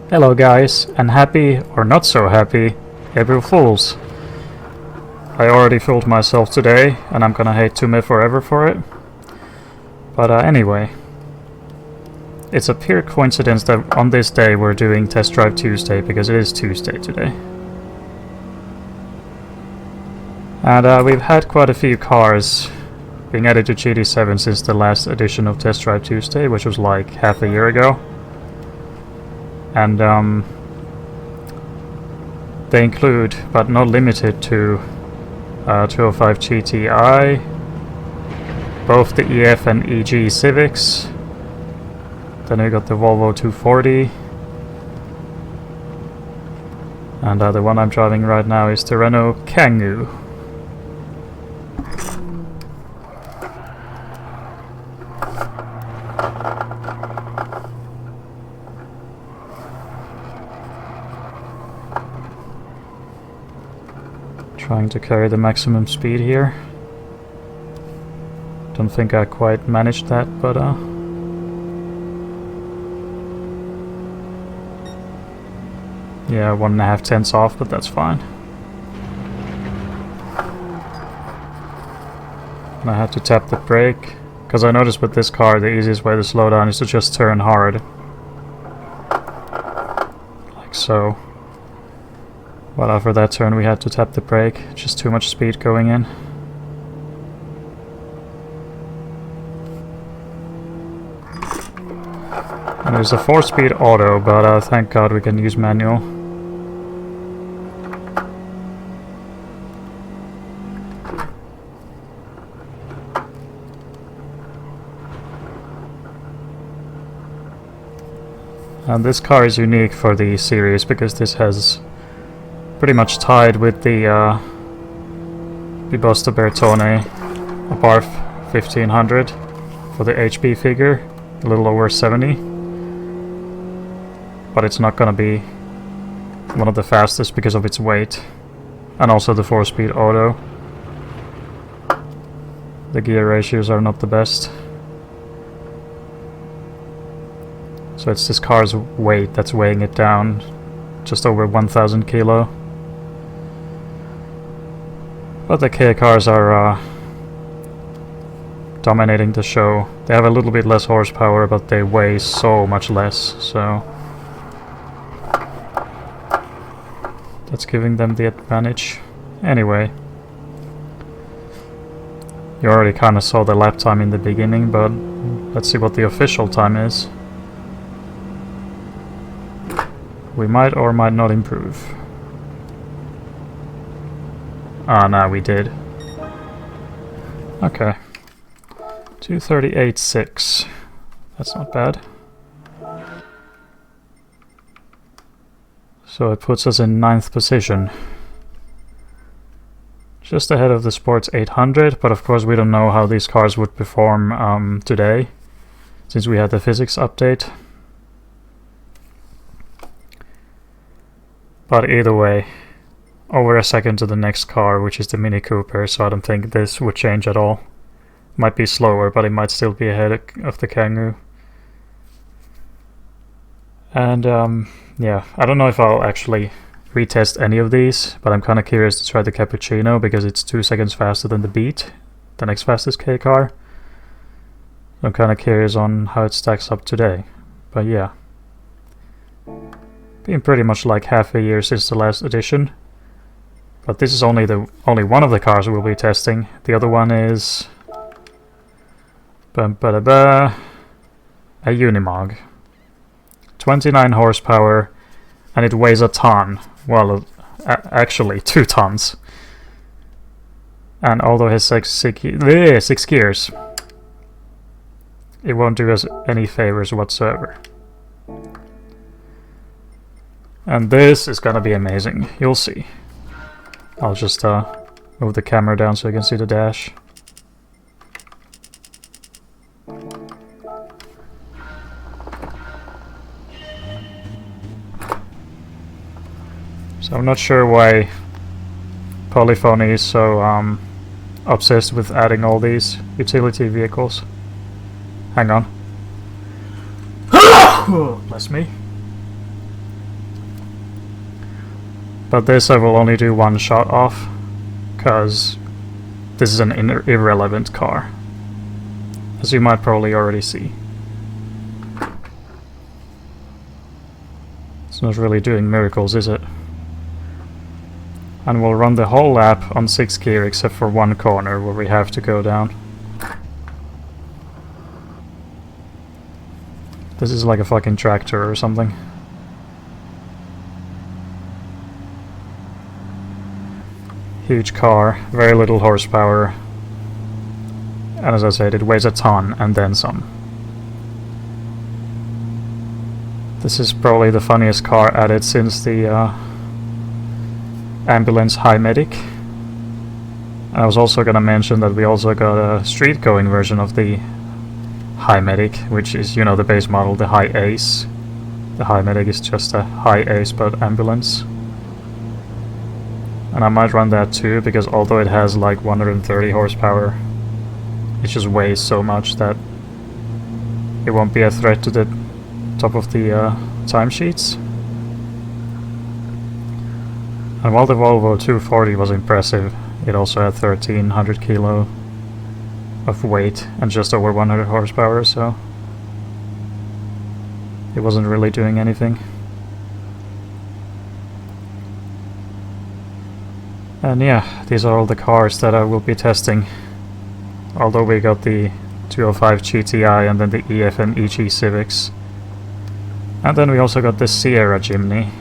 Hello guys, and happy, or not so happy, April Fools. I already fooled myself today, and I'm gonna hate Tume forever for it. But anyway, it's a pure coincidence that on this day we're doing Test Drive Tuesday, because it is Tuesday today. And we've had quite a few cars being added to GT7 since the last edition of Test Drive Tuesday, which was like half a year ago. And they include, but not limited to, 205 GTI, both the EF and EG Civics. Then we got the Volvo 240. And the one I'm driving right now is the Renault Kangoo. Trying to carry the maximum speed here. Don't think I quite managed that, but yeah, 1.5 tenths off, but that's fine. And I had to tap the brake, because I noticed with this car the easiest way to slow down is to just turn hard. Like so. But after that turn we had to tap the brake, just too much speed going in. And there's a 4-speed auto, but thank God we can use manual. And this car is unique for the series because this has pretty much tied with the Bibosta Bertone Abarth 1500 for the HP figure, a little over 70. But it's not gonna be one of the fastest because of its weight, and also the 4-speed auto. The gear ratios are not the best. So it's this car's weight that's weighing it down, just over 1,000 kilo. But the K cars are dominating the show. They have a little bit less horsepower, but they weigh so much less, so that's giving them the advantage. Anyway, you already kind of saw the lap time in the beginning, but let's see what the official time is. We might or might not improve. Ah, no, we did. Okay. 2:38.6. That's not bad. So it puts us in 9th position. Just ahead of the Sports 800, but of course we don't know how these cars would perform today, since we had the physics update. But either way, over a second to the next car, which is the Mini Cooper, so I don't think this would change at all. Might be slower, but it might still be ahead of the Kangoo. And yeah, I don't know if I'll actually retest any of these, but I'm kind of curious to try the Cappuccino because it's 2 seconds faster than the Beat, the next fastest K car. I'm kind of curious on how it stacks up today, but yeah. Been pretty much like half a year since the last edition. But this is only one of the cars we'll be testing. The other one is a Unimog. 29 horsepower, and it weighs a ton. Well, actually 2 tons. And although it has 6 gears, it won't do us any favors whatsoever. And this is gonna be amazing. You'll see. I'll just move the camera down so you can see the dash. So I'm not sure why Polyphony is so obsessed with adding all these utility vehicles. Hang on. Bless me. But this I will only do one shot off, because this is an irrelevant car, as you might probably already see. It's not really doing miracles, is it? And we'll run the whole lap on 6th gear except for one corner where we have to go down. This is like a fucking tractor or something. Huge car, very little horsepower. And as I said, it weighs a ton and then some. This is probably the funniest car added since the ambulance high medic. I was also gonna mention that we also got a street going version of the high medic, which is, you know, the base model, the high ace. The high medic is just a high ace but ambulance. And I might run that too, because although it has like 130 horsepower, it just weighs so much that it won't be a threat to the top of the timesheets. And while the Volvo 240 was impressive, it also had 1300 kilo of weight and just over 100 horsepower, so it wasn't really doing anything. And yeah, these are all the cars that I will be testing. Although we got the 205 GTI and then the EF and EG Civics. And then we also got the Sierra Jimny,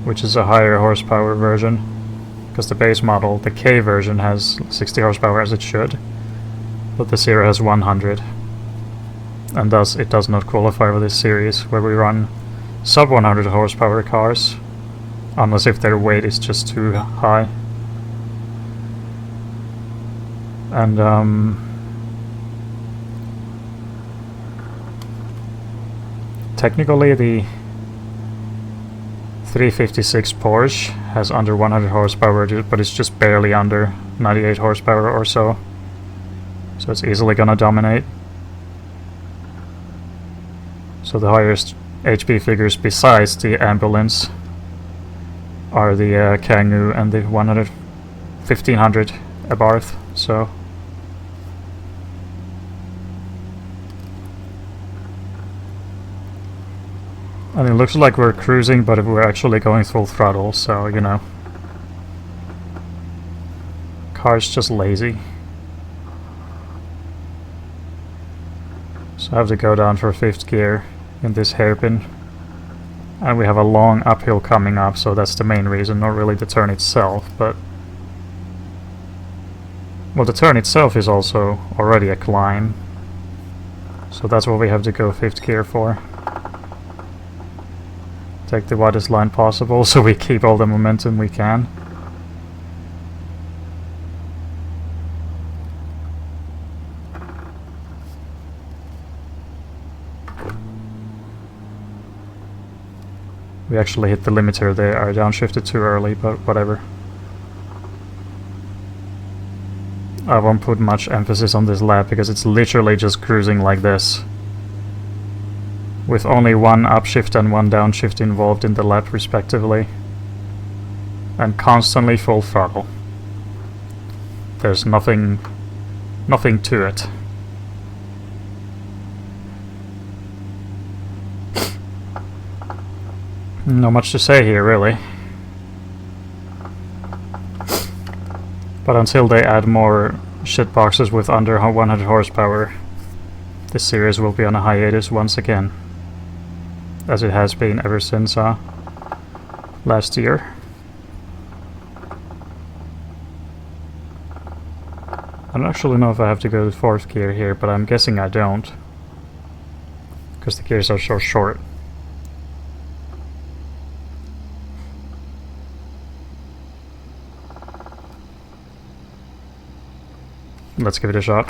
which is a higher horsepower version, because the base model, the K version, has 60 horsepower as it should, but the Sierra has 100, and thus it does not qualify for this series where we run sub 100 horsepower cars, unless if their weight is just too high. And technically the 356 Porsche has under 100 horsepower, but it's just barely under 98 horsepower or so. So it's easily gonna dominate. So the highest HP figures besides the ambulance are the Kangoo and the 1500 Abarth. So and it looks like we're cruising, but we're actually going full throttle, so, you know. Car's just lazy. So I have to go down for 5th gear in this hairpin. And we have a long uphill coming up, so that's the main reason, not really the turn itself, but... well, the turn itself is also already a climb. So that's what we have to go 5th gear for. Take the widest line possible so we keep all the momentum we can. We actually hit the limiter there. I downshifted too early, but whatever. I won't put much emphasis on this lap because it's literally just cruising like this, with only one upshift and one downshift involved in the lap respectively, and constantly full throttle. There's nothing to it. Not much to say here, really. But until they add more shitboxes with under 100 horsepower, this series will be on a hiatus once again, as it has been ever since last year. I don't actually know if I have to go to 4th gear here, but I'm guessing I don't, because the gears are so short. Let's give it a shot.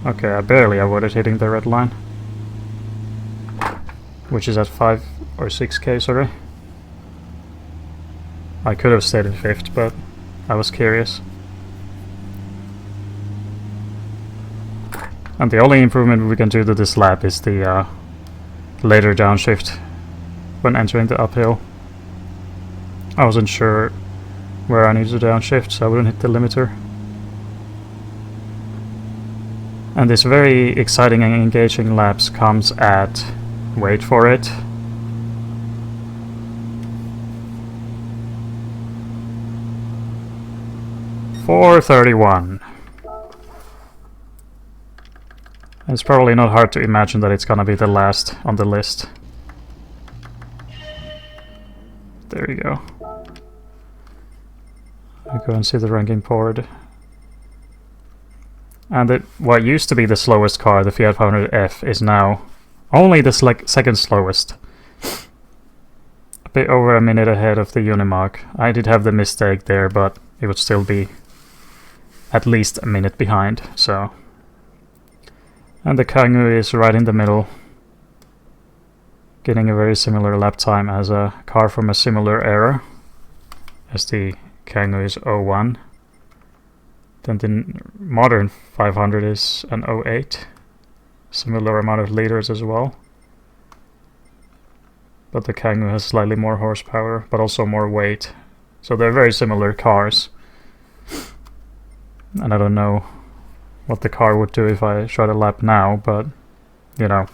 Okay, I barely avoided hitting the red line, which is at 5 or 6k, sorry. I could have stayed in 5th, but I was curious. And the only improvement we can do to this lap is the later downshift when entering the uphill. I wasn't sure where I needed to downshift, so I wouldn't hit the limiter. And this very exciting and engaging laps comes at, wait for it, 4:31. It's probably not hard to imagine that it's gonna be the last on the list. There you go. I go and see the ranking board. And what used to be the slowest car, the Fiat 500F, is now only the second slowest. A bit over a minute ahead of the Unimog. I did have the mistake there, but it would still be at least a minute behind, so. And the Kangoo is right in the middle, getting a very similar lap time as a car from a similar era, as the Kangoo is 01. Then the modern 500 is an 08, similar amount of liters as well. But the Kangoo has slightly more horsepower, but also more weight. So they're very similar cars. And I don't know what the car would do if I try to lap now, but, you know.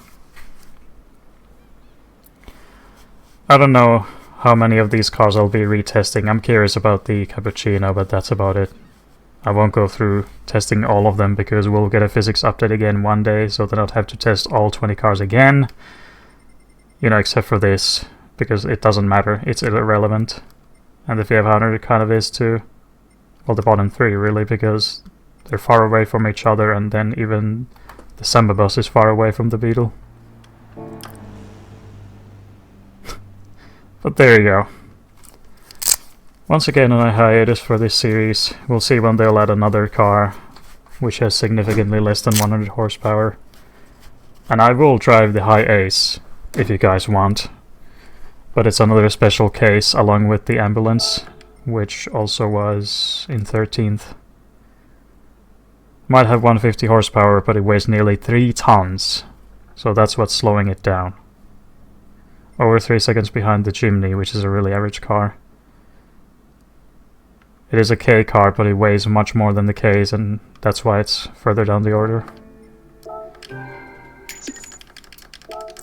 I don't know how many of these cars I'll be retesting. I'm curious about the Cappuccino, but that's about it. I won't go through testing all of them because we'll get a physics update again one day, so then I'll have to test all 20 cars again. You know, except for this, because it doesn't matter, it's irrelevant. And the Fiat 500 kind of is too. Well, the bottom three really, because they're far away from each other, and then even the Samba bus is far away from the Beetle. But there you go. Once again on a hiatus for this series. We'll see when they'll add another car which has significantly less than 100 horsepower. And I will drive the High Ace if you guys want. But it's another special case along with the ambulance, which also was in 13th. Might have 150 horsepower, but it weighs nearly 3 tons. So that's what's slowing it down. Over 3 seconds behind the Chimney, which is a really average car. It is a K car, but it weighs much more than the Ks, and that's why it's further down the order.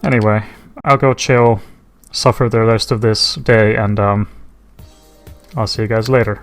Anyway, I'll go chill, suffer the rest of this day, and I'll see you guys later.